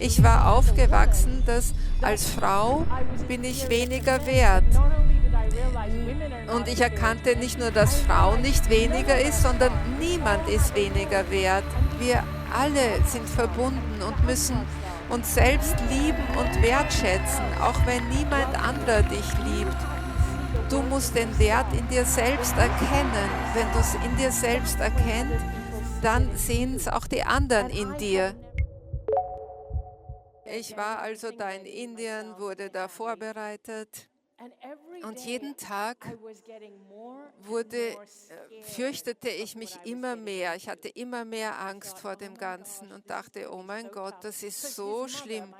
Ich war aufgewachsen, dass als Frau bin ich weniger wert. Und ich erkannte nicht nur, dass Frau nicht weniger ist, sondern niemand ist weniger wert. Wir alle sind verbunden und müssen uns selbst lieben und wertschätzen, auch wenn niemand anderer dich liebt. Du musst den Wert in dir selbst erkennen. Wenn du es in dir selbst erkennst, dann sehen es auch die anderen in dir. Ich war also da in Indien, wurde da vorbereitet und jeden Tag fürchtete ich mich immer mehr. Ich hatte immer mehr Angst vor dem Ganzen und dachte, oh mein Gott, das ist so schlimm.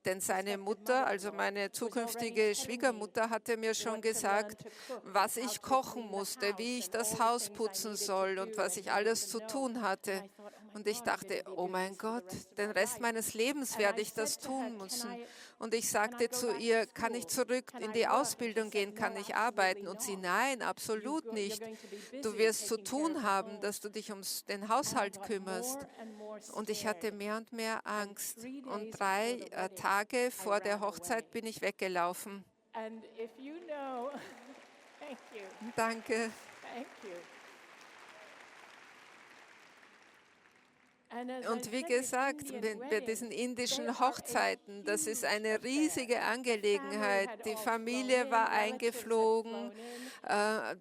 Denn seine Mutter, also meine zukünftige Schwiegermutter, hatte mir schon gesagt, was ich kochen musste, wie ich das Haus putzen soll und was ich alles zu tun hatte. Und ich dachte, oh mein Gott, den Rest meines Lebens werde ich das tun müssen. Und ich sagte zu ihr, kann ich zurück in die Ausbildung gehen, kann ich arbeiten? Und sie, nein, absolut nicht. Du wirst zu tun haben, dass du dich um den Haushalt kümmerst. Und ich hatte mehr und mehr Angst. Und 3 Tage vor der Hochzeit bin ich weggelaufen. Danke. Und wie gesagt, bei diesen indischen Hochzeiten, das ist eine riesige Angelegenheit. Die Familie war eingeflogen,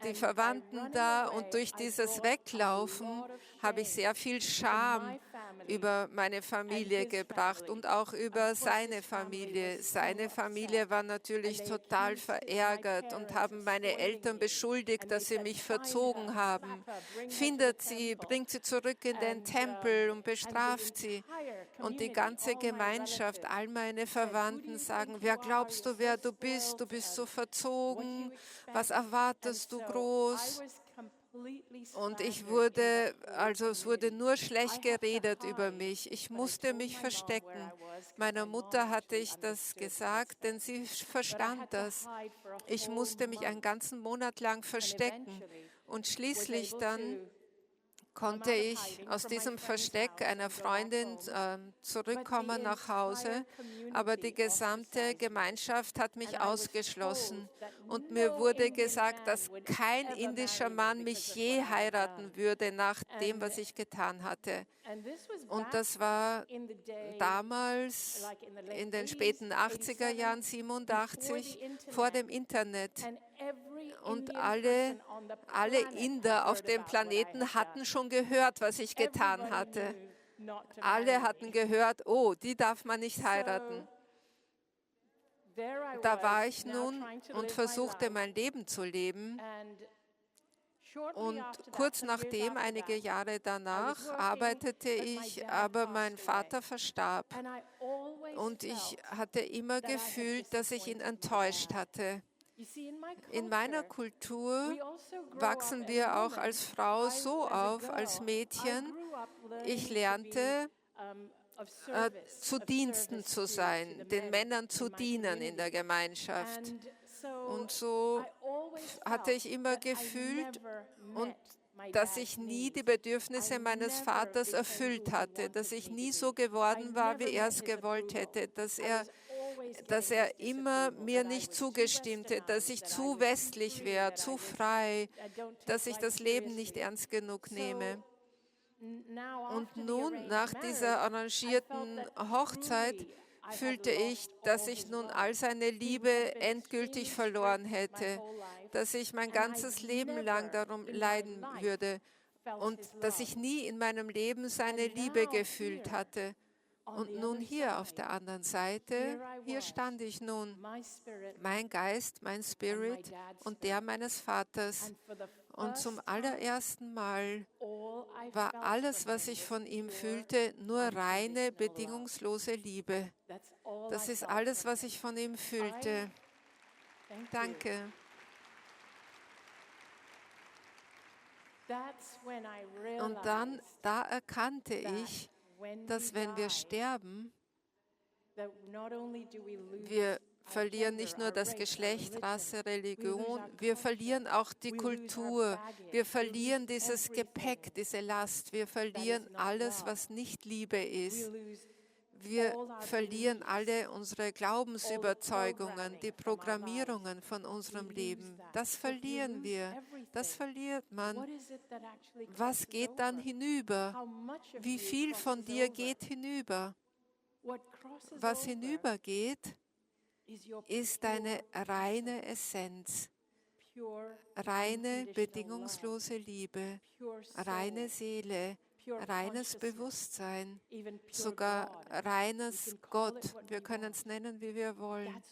die Verwandten da und durch dieses Weglaufen habe ich sehr viel Scham über meine Familie gebracht und auch über seine Familie. Seine Familie war natürlich total verärgert und haben meine Eltern beschuldigt, dass sie mich verzogen haben. Findet sie, bringt sie zurück in den Tempel und bestraft sie. Und die ganze Gemeinschaft, all meine Verwandten sagen, wer glaubst du, wer du bist? Du bist so verzogen. Was erwartest du groß? Und es wurde nur schlecht geredet über mich. Ich musste mich verstecken. Meiner Mutter hatte ich das gesagt, denn sie verstand das. Ich musste mich einen ganzen Monat lang verstecken. Und schließlich dann konnte ich aus diesem Versteck einer Freundin zurückkommen nach Hause, aber die gesamte Gemeinschaft hat mich ausgeschlossen und mir wurde gesagt, dass kein indischer Mann mich je heiraten würde nach dem, was ich getan hatte. Und das war damals in den späten 80er Jahren, 87, vor dem Internet. Und alle Inder auf dem Planeten hatten schon gehört, was ich getan hatte. Alle hatten gehört, oh, die darf man nicht heiraten. Da war ich nun und versuchte mein Leben zu leben. Und kurz nachdem, einige Jahre danach, arbeitete ich, aber mein Vater verstarb. Und ich hatte immer gefühlt, dass ich ihn enttäuscht hatte. In meiner Kultur wachsen wir auch als Frau so auf, als Mädchen. Ich lernte, zu Diensten zu sein, den Männern zu dienen in der Gemeinschaft. Und so hatte ich immer gefühlt, dass ich nie die Bedürfnisse meines Vaters erfüllt hatte, dass ich nie so geworden war, wie er es gewollt hätte, dass er immer mir nicht zugestimmte, dass ich zu westlich wäre, zu frei, dass ich das Leben nicht ernst genug nehme. Und nun, nach dieser arrangierten Hochzeit, fühlte ich, dass ich nun all seine Liebe endgültig verloren hätte, dass ich mein ganzes Leben lang darum leiden würde und dass ich nie in meinem Leben seine Liebe gefühlt hatte. Und nun hier auf der anderen Seite, hier stand ich nun, mein Geist, mein Spirit und der meines Vaters. Und zum allerersten Mal war alles, was ich von ihm fühlte, nur reine, bedingungslose Liebe. Das ist alles, was ich von ihm fühlte. Danke. Und dann, da erkannte ich, dass wenn wir sterben, wir verlieren nicht nur das Geschlecht, Rasse, Religion, wir verlieren auch die Kultur, wir verlieren dieses Gepäck, diese Last, wir verlieren alles, was nicht Liebe ist. Wir verlieren alle unsere Glaubensüberzeugungen, die Programmierungen von unserem Leben. Das verlieren wir. Das verliert man. Was geht dann hinüber? Wie viel von dir geht hinüber? Was hinübergeht, ist deine reine Essenz, reine, bedingungslose Liebe, reine Seele, reines Bewusstsein, sogar reines Gott. Wir können es nennen, wie wir wollen.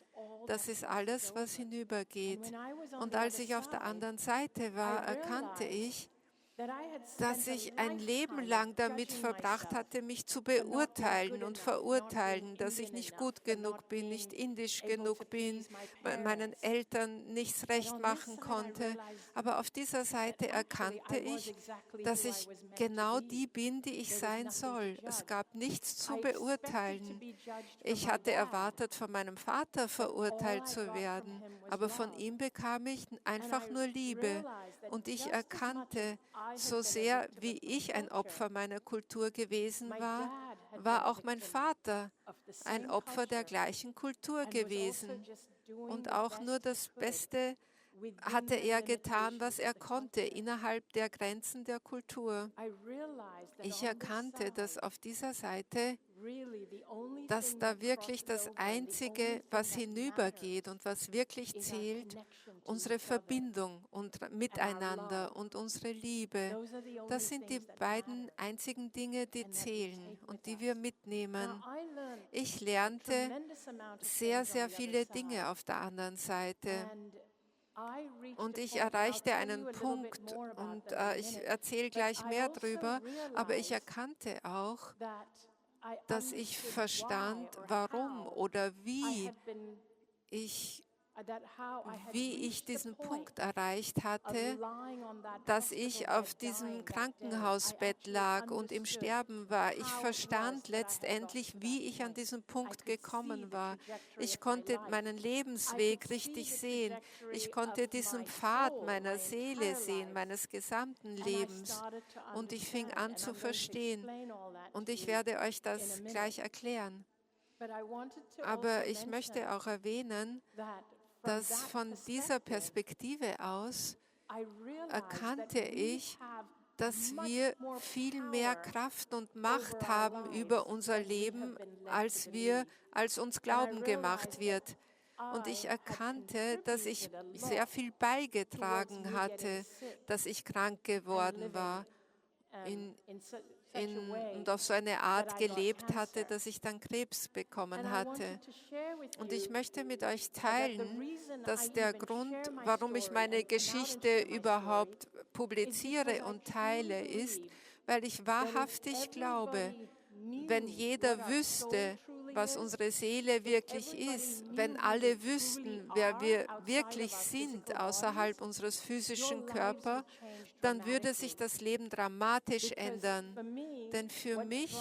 Das ist alles, was hinübergeht. Und als ich auf der anderen Seite war, erkannte ich, dass ich ein Leben lang damit verbracht hatte, mich zu beurteilen und verurteilen, dass ich nicht gut genug bin, nicht indisch genug bin, meinen Eltern nichts recht machen konnte. Aber auf dieser Seite erkannte ich, dass ich genau die bin, die ich sein soll. Es gab nichts zu beurteilen. Ich hatte erwartet, von meinem Vater verurteilt zu werden, aber von ihm bekam ich einfach nur Liebe. Und ich erkannte, so sehr wie ich ein Opfer meiner Kultur gewesen war, war auch mein Vater ein Opfer der gleichen Kultur gewesen. Und auch nur das Beste hatte er getan, was er konnte, innerhalb der Grenzen der Kultur. Ich erkannte, dass auf dieser Seite, dass da wirklich das Einzige, was hinübergeht und was wirklich zählt, unsere Verbindung und miteinander und unsere Liebe. Das sind die beiden einzigen Dinge, die zählen und die wir mitnehmen. Ich lernte sehr, sehr viele Dinge auf der anderen Seite. Und ich erreichte einen Punkt, und ich erzähle gleich mehr drüber, aber ich erkannte auch, dass ich verstand, warum oder wie ich diesen Punkt erreicht hatte, dass ich auf diesem Krankenhausbett lag und im Sterben war. Ich verstand letztendlich, wie ich an diesen Punkt gekommen war. Ich konnte meinen Lebensweg richtig sehen. Ich konnte diesen Pfad meiner Seele sehen, meines gesamten Lebens. Und ich fing an zu verstehen. Und ich werde euch das gleich erklären. Aber ich möchte auch erwähnen, dass von dieser Perspektive aus erkannte ich, dass wir viel mehr Kraft und Macht haben über unser Leben, als uns Glauben gemacht wird. Und ich erkannte, dass ich sehr viel beigetragen hatte, dass ich krank geworden war und auf so eine Art gelebt hatte, dass ich dann Krebs bekommen hatte. Und ich möchte mit euch teilen, dass der Grund, warum ich meine Geschichte überhaupt publiziere und teile, ist, weil ich wahrhaftig glaube, wenn jeder wüsste, was unsere Seele wirklich ist, wenn alle wüssten, wer wir wirklich sind außerhalb unseres physischen Körpers, dann würde sich das Leben dramatisch ändern. Denn für mich,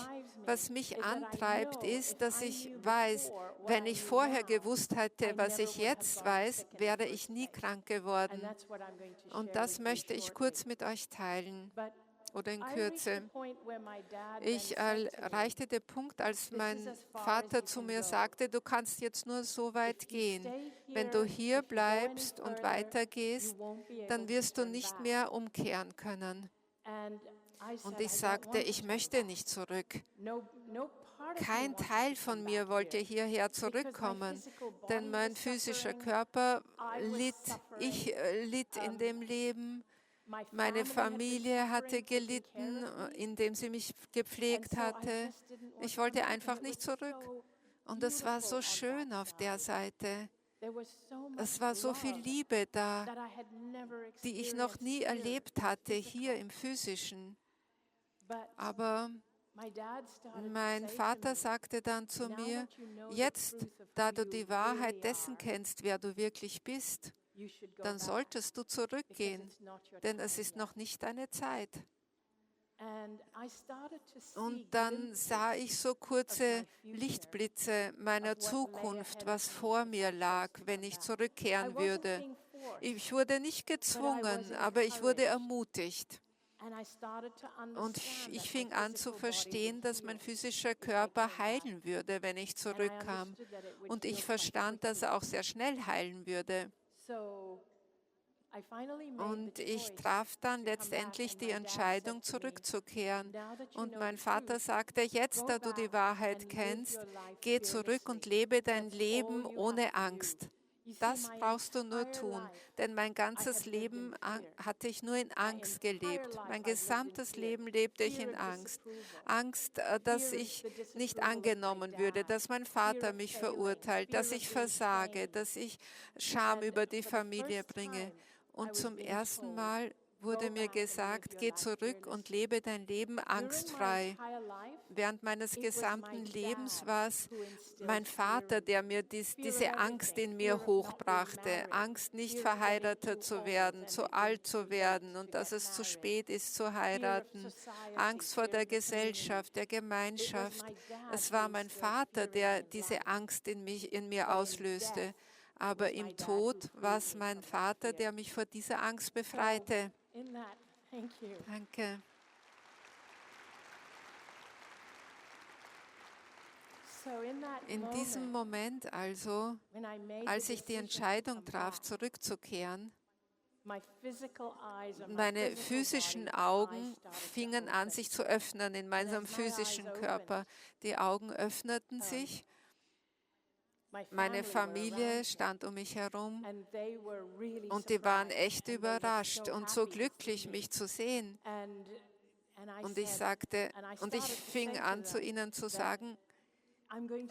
was mich antreibt, ist, dass ich weiß, wenn ich vorher gewusst hätte, was ich jetzt weiß, wäre ich nie krank geworden. Und das möchte ich kurz mit euch teilen. Oder in Kürze. Ich erreichte den Punkt, als mein Vater zu mir sagte, du kannst jetzt nur so weit gehen. Wenn du hier bleibst und weitergehst, dann wirst du nicht mehr umkehren können. Und ich sagte, ich möchte nicht zurück. Kein Teil von mir wollte hierher zurückkommen, denn mein physischer Körper litt. Ich litt in dem Leben. Meine Familie hatte gelitten, indem sie mich gepflegt hatte. Ich wollte einfach nicht zurück. Und es war so schön auf der Seite. Es war so viel Liebe da, die ich noch nie erlebt hatte, hier im Physischen. Aber mein Vater sagte dann zu mir, jetzt, da du die Wahrheit dessen kennst, wer du wirklich bist, dann solltest du zurückgehen, denn es ist noch nicht deine Zeit. Und dann sah ich so kurze Lichtblitze meiner Zukunft, was vor mir lag, wenn ich zurückkehren würde. Ich wurde nicht gezwungen, aber ich wurde ermutigt. Und ich fing an zu verstehen, dass mein physischer Körper heilen würde, wenn ich zurückkam. Und ich verstand, dass er auch sehr schnell heilen würde. Und ich traf dann letztendlich die Entscheidung, zurückzukehren. Und mein Vater sagte, jetzt, da du die Wahrheit kennst, geh zurück und lebe dein Leben ohne Angst. Das brauchst du nur tun, denn mein ganzes Leben hatte ich nur in Angst gelebt. Mein gesamtes Leben lebte ich in Angst. Angst, dass ich nicht angenommen würde, dass mein Vater mich verurteilt, dass ich versage, dass ich Scham über die Familie bringe. Und zum ersten Mal wurde mir gesagt, geh zurück und lebe dein Leben angstfrei. Während meines gesamten Lebens war es mein Vater, der mir diese Angst in mir hochbrachte. Angst, nicht verheiratet zu werden, zu alt zu werden und dass es zu spät ist zu heiraten. Angst vor der Gesellschaft, der Gemeinschaft. Es war mein Vater, der diese Angst in mir auslöste. Aber im Tod war es mein Vater, der mich vor dieser Angst befreite. Danke. In diesem Moment also, als ich die Entscheidung traf, zurückzukehren, meine physischen Augen fingen an, sich zu öffnen in meinem physischen Körper. Die Augen öffneten sich. Meine Familie stand um mich herum und die waren echt überrascht und so glücklich, mich zu sehen. Und ich fing an, zu ihnen zu sagen,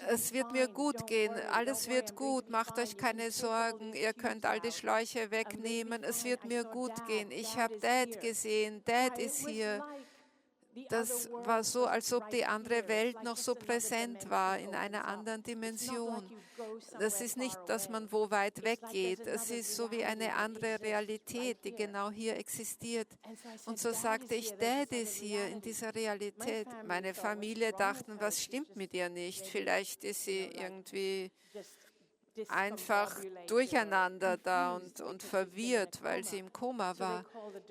es wird mir gut gehen, alles wird gut, macht euch keine Sorgen, ihr könnt all die Schläuche wegnehmen, es wird mir gut gehen. Ich habe Dad gesehen, Dad ist hier. Das war so, als ob die andere Welt noch so präsent war, in einer anderen Dimension. Das ist nicht, dass man wo weit weggeht. Es ist so wie eine andere Realität, die genau hier existiert. Und so sagte ich, Dad ist hier in dieser Realität. Meine Familie dachten, was stimmt mit ihr nicht? Vielleicht ist sie irgendwie einfach durcheinander da und verwirrt, weil sie im Koma war.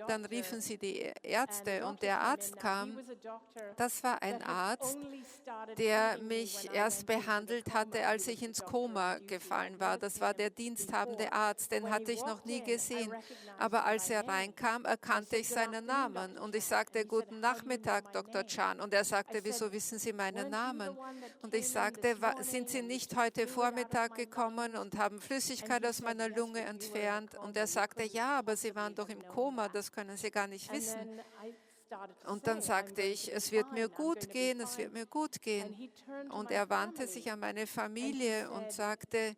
Dann riefen sie die Ärzte und der Arzt kam. Das war ein Arzt, der mich erst behandelt hatte, als ich ins Koma gefallen war. Das war der diensthabende Arzt, den hatte ich noch nie gesehen. Aber als er reinkam, erkannte ich seinen Namen und ich sagte, guten Nachmittag, Dr. Chan. Und er sagte, wieso wissen Sie meinen Namen? Und ich sagte, sind Sie nicht heute Vormittag gekommen und haben Flüssigkeit aus meiner Lunge entfernt? Und er sagte, ja, aber Sie waren doch im Koma, das können Sie gar nicht wissen. Und dann sagte ich, es wird mir gut gehen, es wird mir gut gehen. Und er wandte sich an meine Familie und sagte,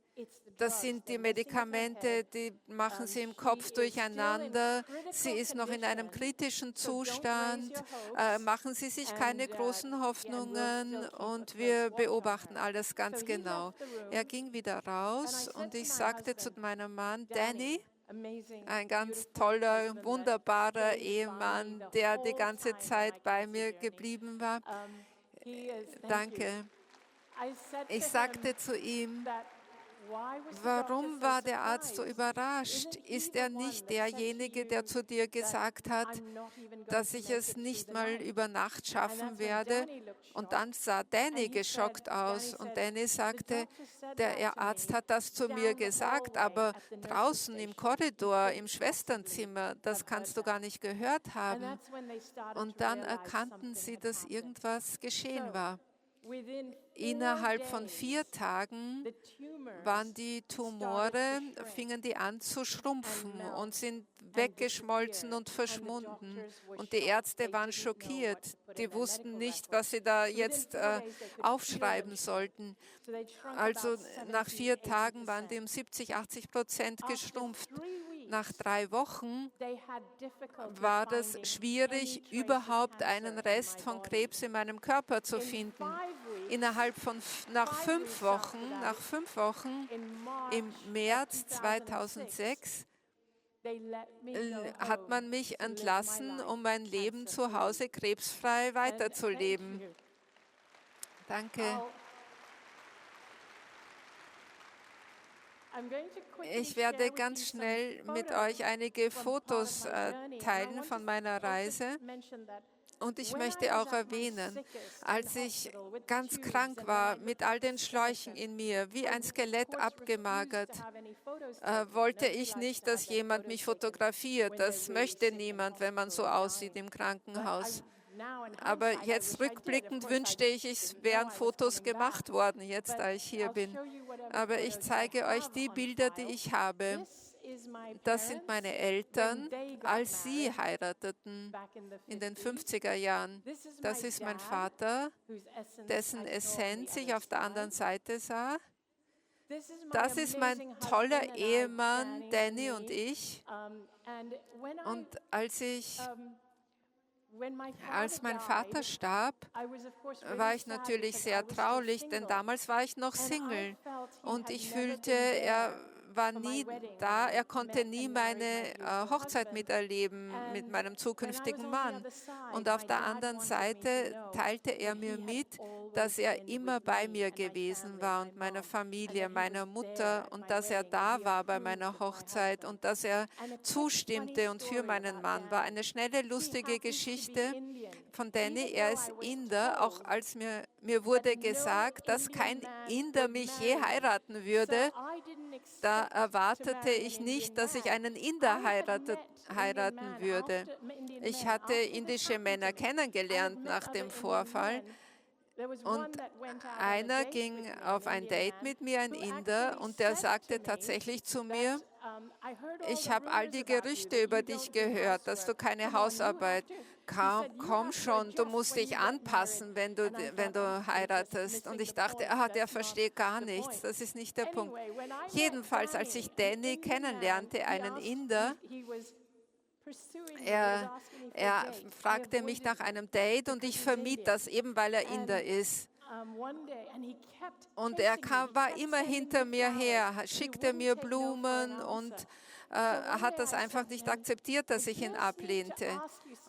das sind die Medikamente, die machen sie im Kopf durcheinander. Sie ist noch in einem kritischen Zustand. Machen Sie sich keine großen Hoffnungen und wir beobachten alles ganz genau. Er ging wieder raus und ich sagte zu meinem Mann, Danny, ein ganz toller, wunderbarer Ehemann, der die ganze Zeit bei mir geblieben war. Danke. Ich sagte zu ihm, warum war der Arzt so überrascht? Ist er nicht derjenige, der zu dir gesagt hat, dass ich es nicht mal über Nacht schaffen werde? Und dann sah Danny geschockt aus und Danny sagte, der Arzt hat das zu mir gesagt, aber draußen im Korridor, im Schwesternzimmer, das kannst du gar nicht gehört haben. Und dann erkannten sie, dass irgendwas geschehen war. Innerhalb von 4 Tagen waren die Tumore, fingen die an zu schrumpfen und sind weggeschmolzen und verschwunden. Und die Ärzte waren schockiert. Die wussten nicht, was sie da jetzt aufschreiben sollten. Also nach 4 Tagen waren die um 70-80% geschrumpft. Nach 3 Wochen war es schwierig, überhaupt einen Rest von Krebs in meinem Körper zu finden. Nach 5 Wochen, im März 2006, hat man mich entlassen, um mein Leben zu Hause krebsfrei weiterzuleben. Danke. Ich werde ganz schnell mit euch einige Fotos teilen von meiner Reise. Und ich möchte auch erwähnen, als ich ganz krank war, mit all den Schläuchen in mir, wie ein Skelett abgemagert, wollte ich nicht, dass jemand mich fotografiert. Das möchte niemand, wenn man so aussieht im Krankenhaus. Aber jetzt rückblickend wünschte ich, es wären Fotos gemacht worden, jetzt da ich hier bin. Aber ich zeige euch die Bilder, die ich habe. Das sind meine Eltern, als sie heirateten in den 50er Jahren. Das ist mein Vater, dessen Essenz ich auf der anderen Seite sah. Das ist mein toller Ehemann, Danny und ich. Und als mein Vater starb, war ich natürlich sehr traurig, denn damals war ich noch Single. Und ich fühlte, er war nie da, er konnte nie meine Hochzeit miterleben mit meinem zukünftigen Mann. Und auf der anderen Seite teilte er mir mit, dass er immer bei mir gewesen war und meiner Familie, meiner Mutter, und dass er da war bei meiner Hochzeit und dass er zustimmte und für meinen Mann war. Eine schnelle, lustige Geschichte von Danny. Er ist Inder, auch als mir wurde gesagt, dass kein Inder mich je heiraten würde. Da erwartete ich nicht, dass ich einen Inder heiraten würde. Ich hatte indische Männer kennengelernt nach dem Vorfall. Und einer ging auf ein Date mit mir, ein Inder, und der sagte tatsächlich zu mir, ich habe all die Gerüchte über dich gehört, dass du keine Hausarbeit, komm schon, du musst dich anpassen, wenn du heiratest. Und ich dachte, der versteht gar nichts, das ist nicht der Punkt. Jedenfalls, als ich Danny kennenlernte, einen Inder, er fragte mich nach einem Date und ich vermied das, eben weil er Inder ist. Und er war immer hinter mir her, schickte mir Blumen und hat das einfach nicht akzeptiert, dass ich ihn ablehnte.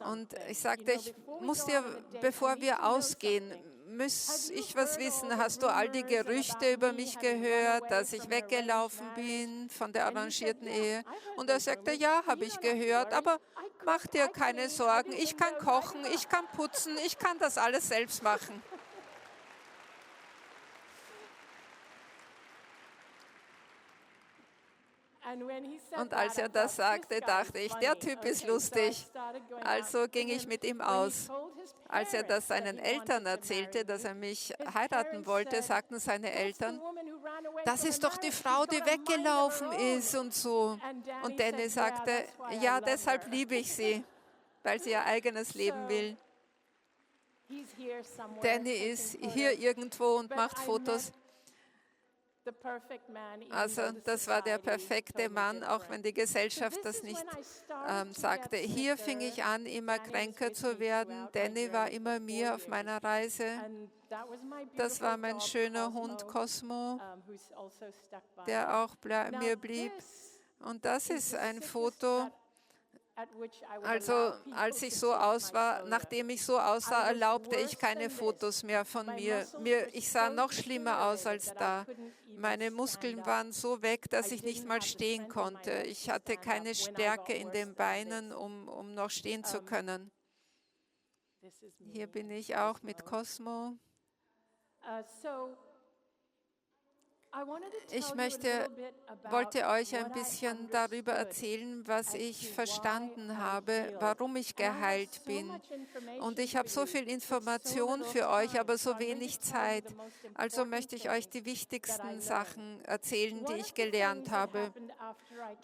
Und ich sagte, ich muss dir, bevor wir ausgehen, muss ich was wissen. Hast du all die Gerüchte über mich gehört, dass ich weggelaufen bin von der arrangierten Ehe? Und er sagte, ja, habe ich gehört, aber mach dir keine Sorgen. Ich kann kochen, ich kann putzen, ich kann das alles selbst machen. Und als er das sagte, dachte ich, der Typ ist lustig. Also ging ich mit ihm aus. Als er das seinen Eltern erzählte, dass er mich heiraten wollte, sagten seine Eltern, das ist doch die Frau, die weggelaufen ist und so. Und Danny sagte, ja, deshalb liebe ich sie, weil sie ihr eigenes Leben will. Danny ist hier irgendwo und macht Fotos. Also das war der perfekte Mann, auch wenn die Gesellschaft das nicht sagte. Hier fing ich an, immer kränker zu werden. Danny war immer mir auf meiner Reise. Das war mein schöner Hund Cosmo, der auch mir blieb. Und das ist ein Foto. Also als ich so aussah, nachdem ich so aussah, erlaubte ich keine Fotos mehr von mir. Ich sah noch schlimmer aus als da. Meine Muskeln waren so weg, dass ich nicht mal stehen konnte. Ich hatte keine Stärke in den Beinen, um noch stehen zu können. Hier bin ich auch mit Cosmo. Ich wollte euch ein bisschen darüber erzählen, was ich verstanden habe, warum ich geheilt bin. Und ich habe so viel Information für euch, aber so wenig Zeit. Also möchte ich euch die wichtigsten Sachen erzählen, die ich gelernt habe.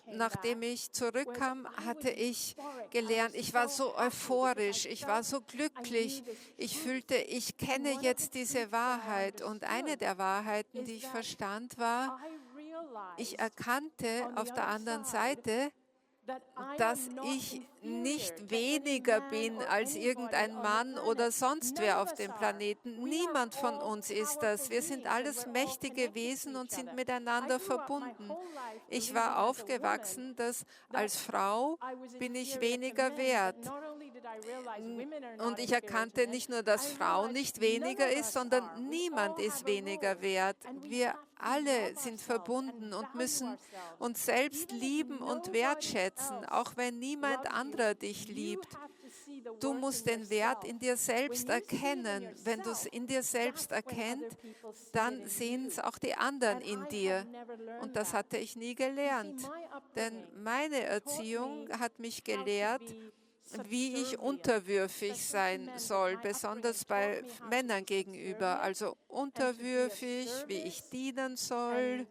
Nachdem ich zurückkam, hatte ich gelernt, ich war so euphorisch, ich war so glücklich. Ich fühlte, ich kenne jetzt diese Wahrheit. Und eine der Wahrheiten, die ich verstand, war, ich erkannte auf der anderen Seite, dass ich nicht weniger bin als irgendein Mann oder sonst wer auf dem Planeten. Niemand von uns ist das. Wir sind alles mächtige Wesen und sind miteinander verbunden. Ich war aufgewachsen, dass als Frau bin ich weniger wert. Und ich erkannte nicht nur, dass Frau nicht weniger ist, sondern niemand ist weniger wert. Wir alle sind verbunden und müssen uns selbst lieben und wertschätzen, auch wenn niemand anderer dich liebt. Du musst den Wert in dir selbst erkennen. Wenn du es in dir selbst erkennst, dann sehen es auch die anderen in dir. Und das hatte ich nie gelernt. Denn meine Erziehung hat mich gelehrt, wie ich unterwürfig sein soll, besonders bei Männern gegenüber. Also unterwürfig, wie ich dienen soll,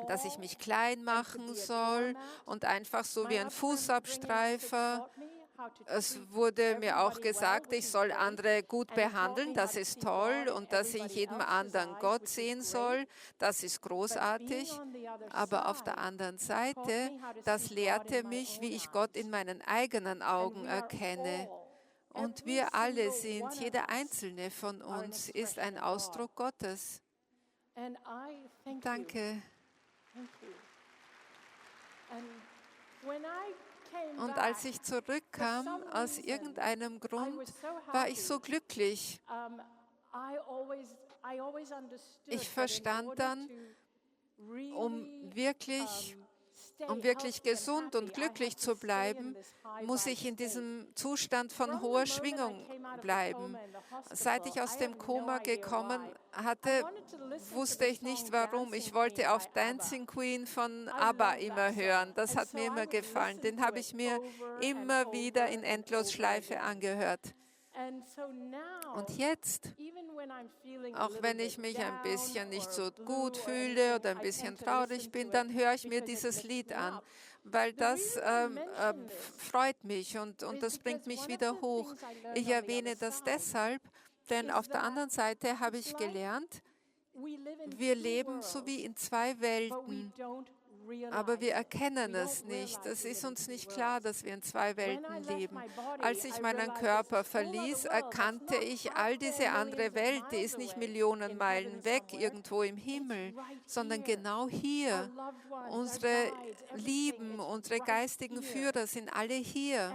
dass ich mich klein machen soll und einfach so wie ein Fußabstreifer. Es wurde mir auch gesagt, ich soll andere gut behandeln, das ist toll, und dass ich jedem anderen Gott sehen soll, das ist großartig. Aber auf der anderen Seite, das lehrte mich, wie ich Gott in meinen eigenen Augen erkenne. Und wir alle sind, jeder einzelne von uns ist ein Ausdruck Gottes. Danke. Und als ich zurückkam, aus irgendeinem Grund, war ich so glücklich. Ich verstand dann, um wirklich gesund und glücklich zu bleiben, muss ich in diesem Zustand von hoher Schwingung bleiben. Seit ich aus dem Koma gekommen hatte, wusste ich nicht warum. Ich wollte auf Dancing Queen von ABBA immer hören. Das hat mir immer gefallen. Den habe ich mir immer wieder in Endlosschleife angehört. Und jetzt, auch wenn ich mich ein bisschen nicht so gut fühle oder ein bisschen traurig bin, dann höre ich mir dieses Lied an, weil das freut mich und das bringt mich wieder hoch. Ich erwähne das deshalb, denn auf der anderen Seite habe ich gelernt, wir leben so wie in zwei Welten. Aber wir erkennen es nicht. Es ist uns nicht klar, dass wir in zwei Welten leben. Als ich meinen Körper verließ, erkannte ich, all diese andere Welt, die ist nicht Millionen Meilen weg, irgendwo im Himmel, sondern genau hier. Unsere Lieben, unsere geistigen Führer sind alle hier.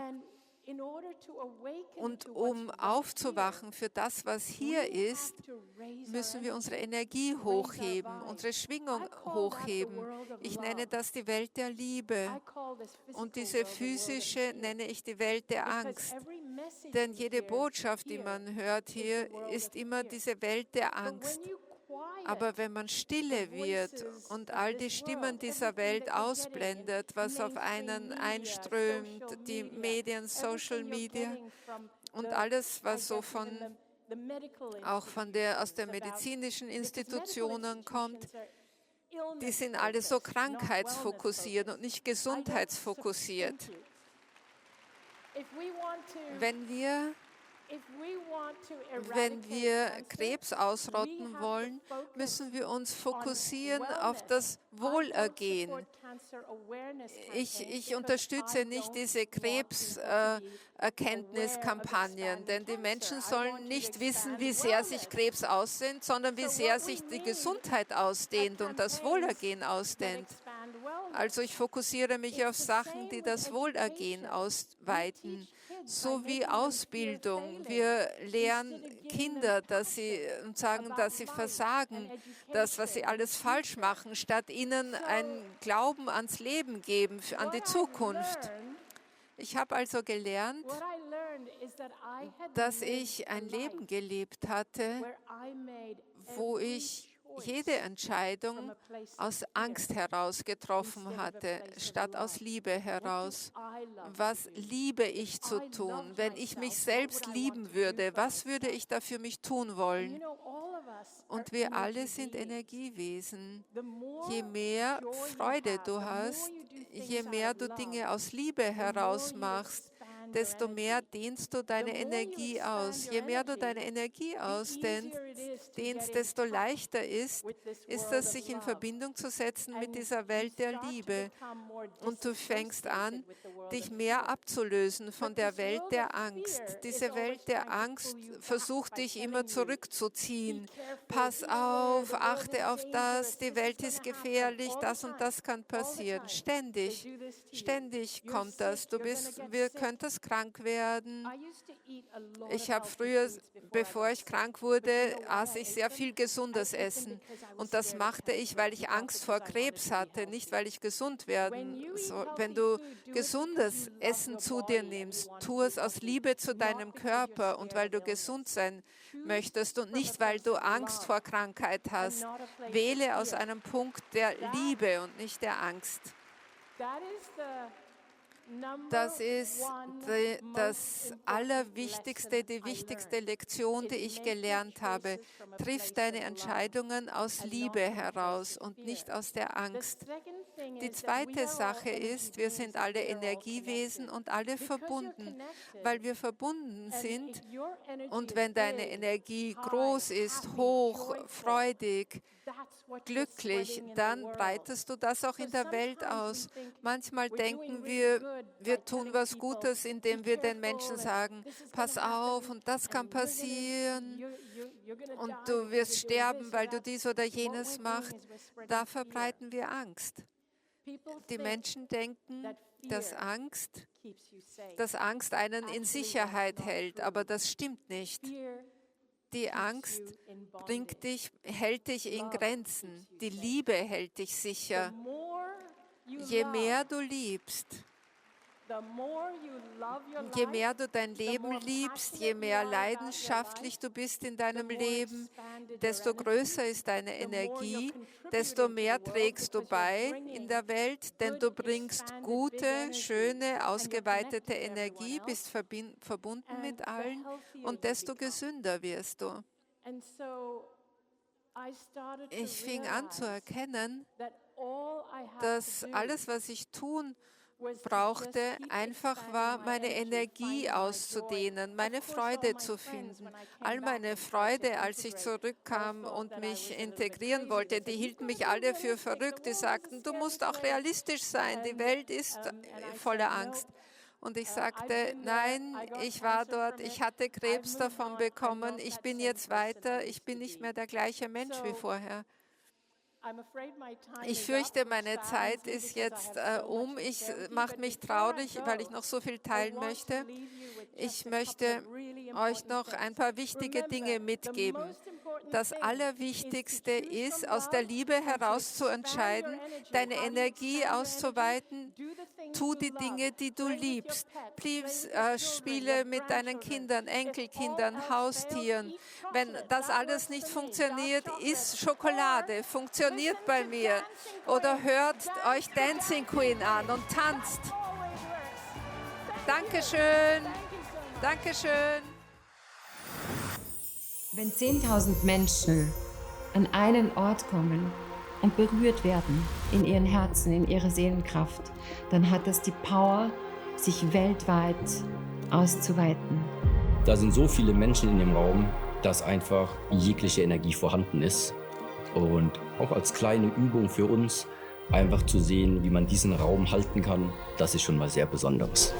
Und um aufzuwachen für das, was hier ist, müssen wir unsere Energie hochheben, unsere Schwingung hochheben. Ich nenne das die Welt der Liebe. Und diese physische nenne ich die Welt der Angst. Denn jede Botschaft, die man hört hier, ist immer diese Welt der Angst. Aber wenn man stille wird und all die Stimmen dieser Welt ausblendet, was auf einen einströmt, die Medien, Social Media und alles, was so aus den medizinischen Institutionen kommt, die sind alle so krankheitsfokussiert und nicht gesundheitsfokussiert. Wenn wir Krebs ausrotten wollen, müssen wir uns fokussieren auf das Wohlergehen. Ich unterstütze nicht diese Krebserkenntniskampagnen, denn die Menschen sollen nicht wissen, wie sehr sich Krebs ausdehnt, sondern wie sehr sich die Gesundheit ausdehnt und das Wohlergehen ausdehnt. Also ich fokussiere mich auf Sachen, die das Wohlergehen ausweiten. So wie Ausbildung. Wir lehren Kinder, und sagen, dass sie versagen, das, was sie alles falsch machen, statt ihnen einen Glauben ans Leben geben, an die Zukunft. Ich habe also gelernt, dass ich ein Leben gelebt hatte, wo ich jede Entscheidung aus Angst heraus getroffen hatte, statt aus Liebe heraus. Was liebe ich zu tun? Wenn ich mich selbst lieben würde, was würde ich da für mich tun wollen? Und wir alle sind Energiewesen. Je mehr Freude du hast, je mehr du Dinge aus Liebe heraus machst, desto mehr dehnst du deine Energie aus. Je mehr du deine Energie ausdehnst, desto leichter ist es, sich in Verbindung zu setzen mit dieser Welt der Liebe. Und du fängst an, dich mehr abzulösen von der Welt der Angst. Diese Welt der Angst versucht dich immer zurückzuziehen. Pass auf, achte auf das, die Welt ist gefährlich, das und das kann passieren. Ständig kommt das. Du könntest krank werden. Ich habe früher, bevor ich krank wurde, aß ich sehr viel gesundes Essen. Und das machte ich, weil ich Angst vor Krebs hatte, nicht weil ich gesund werden soll. Wenn du gesundes Essen zu dir nimmst, tu es aus Liebe zu deinem Körper und weil du gesund sein möchtest und nicht, weil du Angst vor Krankheit hast. Wähle aus einem Punkt der Liebe und nicht der Angst. Das ist das Allerwichtigste, die wichtigste Lektion, die ich gelernt habe. Triff deine Entscheidungen aus Liebe heraus und nicht aus der Angst. Die zweite Sache ist, wir sind alle Energiewesen und alle verbunden, weil wir verbunden sind. Und wenn deine Energie groß ist, hoch, freudig, glücklich, dann breitest du das auch in der Welt aus. Manchmal denken wir tun was Gutes, indem wir den Menschen sagen, pass auf und das kann passieren und du wirst sterben, weil du dies oder jenes machst. Da verbreiten wir Angst. Die Menschen denken, dass Angst einen in Sicherheit hält, aber das stimmt nicht. Die Angst hält dich in Grenzen. Die Liebe hält dich sicher. Je mehr du liebst, je mehr du dein Leben liebst, je mehr leidenschaftlich du bist in deinem Leben, desto größer ist deine Energie, desto mehr trägst du bei in der Welt, denn du bringst gute, schöne, ausgeweitete Energie, bist verbunden mit allen und desto gesünder wirst du. Ich fing an zu erkennen, dass alles, was ich tun brauchte, einfach war, meine Energie auszudehnen, meine Freude zu finden. All meine Freude, als ich zurückkam und mich integrieren wollte, die hielten mich alle für verrückt. Die sagten, du musst auch realistisch sein, die Welt ist voller Angst. Und ich sagte, nein, ich war dort, ich hatte Krebs davon bekommen, ich bin jetzt weiter, ich bin nicht mehr der gleiche Mensch wie vorher. Ich fürchte, meine Zeit ist jetzt Es macht mich traurig, weil ich noch so viel teilen möchte. Ich möchte euch noch ein paar wichtige Dinge mitgeben. Das Allerwichtigste ist, aus der Liebe heraus zu entscheiden, deine Energie auszuweiten. Tu die Dinge, die du liebst. Spiele mit deinen Kindern, Enkelkindern, Haustieren. Wenn das alles nicht funktioniert, isst Schokolade. Funktioniert bei mir. Oder hört euch Dancing Queen an und tanzt. Dankeschön. Dankeschön. Wenn 10.000 Menschen an einen Ort kommen und berührt werden in ihren Herzen, in ihrer Seelenkraft, dann hat das die Power, sich weltweit auszuweiten. Da sind so viele Menschen in dem Raum, dass einfach jegliche Energie vorhanden ist. Und auch als kleine Übung für uns, einfach zu sehen, wie man diesen Raum halten kann, das ist schon mal sehr Besonderes.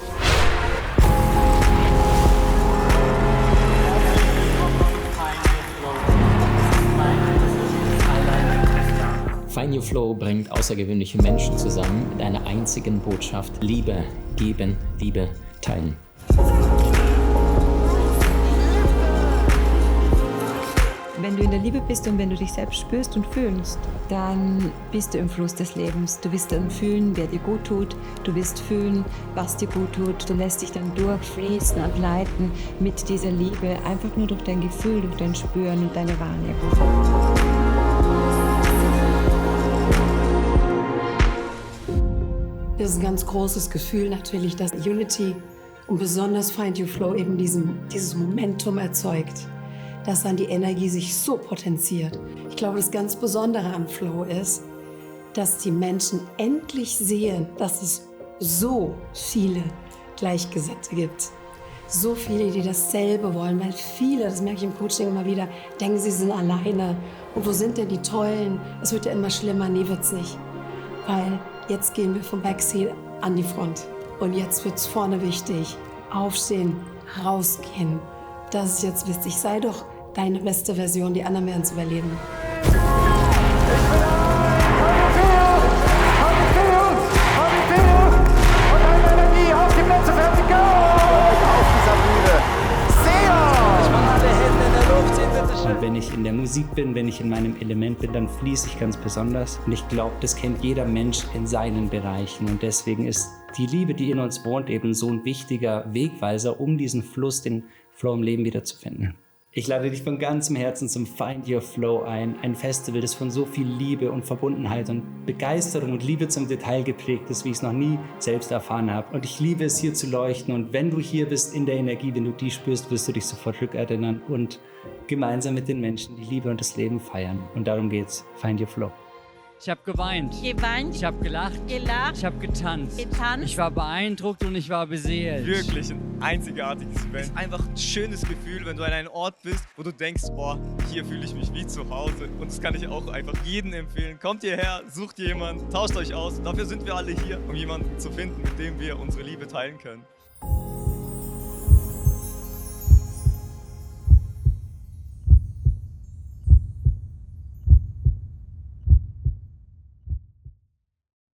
Find Your Flow bringt außergewöhnliche Menschen zusammen mit einer einzigen Botschaft: Liebe geben, Liebe teilen. Wenn du in der Liebe bist und wenn du dich selbst spürst und fühlst, dann bist du im Fluss des Lebens. Du wirst dann fühlen, wer dir gut tut. Du wirst fühlen, was dir gut tut. Du lässt dich dann durchfließen und leiten mit dieser Liebe, einfach nur durch dein Gefühl, durch dein Spüren und deine Wahrnehmung. Das ist ein ganz großes Gefühl natürlich, dass Unity und besonders Find Your Flow eben dieses Momentum erzeugt, dass dann die Energie sich so potenziert. Ich glaube, das ganz Besondere an Flow ist, dass die Menschen endlich sehen, dass es so viele Gleichgesinnte gibt. So viele, die dasselbe wollen, weil viele, das merke ich im Coaching immer wieder, denken, sie sind alleine. Und wo sind denn die Tollen? Es wird ja immer schlimmer. Nee, wird's nicht. Weil jetzt gehen wir vom Backseat an die Front. Und jetzt wird's vorne wichtig. Aufstehen, rausgehen. Das ist jetzt wichtig. Sei doch deine beste Version, die anderen werden es überleben. Und wenn ich in der Musik bin, wenn ich in meinem Element bin, dann fließe ich ganz besonders. Und ich glaube, das kennt jeder Mensch in seinen Bereichen. Und deswegen ist die Liebe, die in uns wohnt, eben so ein wichtiger Wegweiser, um diesen Fluss, den Flow im Leben wiederzufinden. Ich lade dich von ganzem Herzen zum Find Your Flow ein Festival, das von so viel Liebe und Verbundenheit und Begeisterung und Liebe zum Detail geprägt ist, wie ich es noch nie selbst erfahren habe. Und ich liebe es, hier zu leuchten. Und wenn du hier bist in der Energie, wenn du die spürst, wirst du dich sofort rückerinnern und gemeinsam mit den Menschen die Liebe und das Leben feiern. Und darum geht's. Find Your Flow. Ich habe geweint. Ich habe gelacht. Ich habe getanzt. Ich war beeindruckt und ich war beseelt. Wirklich ein einzigartiges Event. Einfach ein schönes Gefühl, wenn du an einem Ort bist, wo du denkst, boah, hier fühle ich mich wie zu Hause. Und das kann ich auch einfach jedem empfehlen. Kommt hierher, sucht jemanden, tauscht euch aus. Dafür sind wir alle hier, um jemanden zu finden, mit dem wir unsere Liebe teilen können.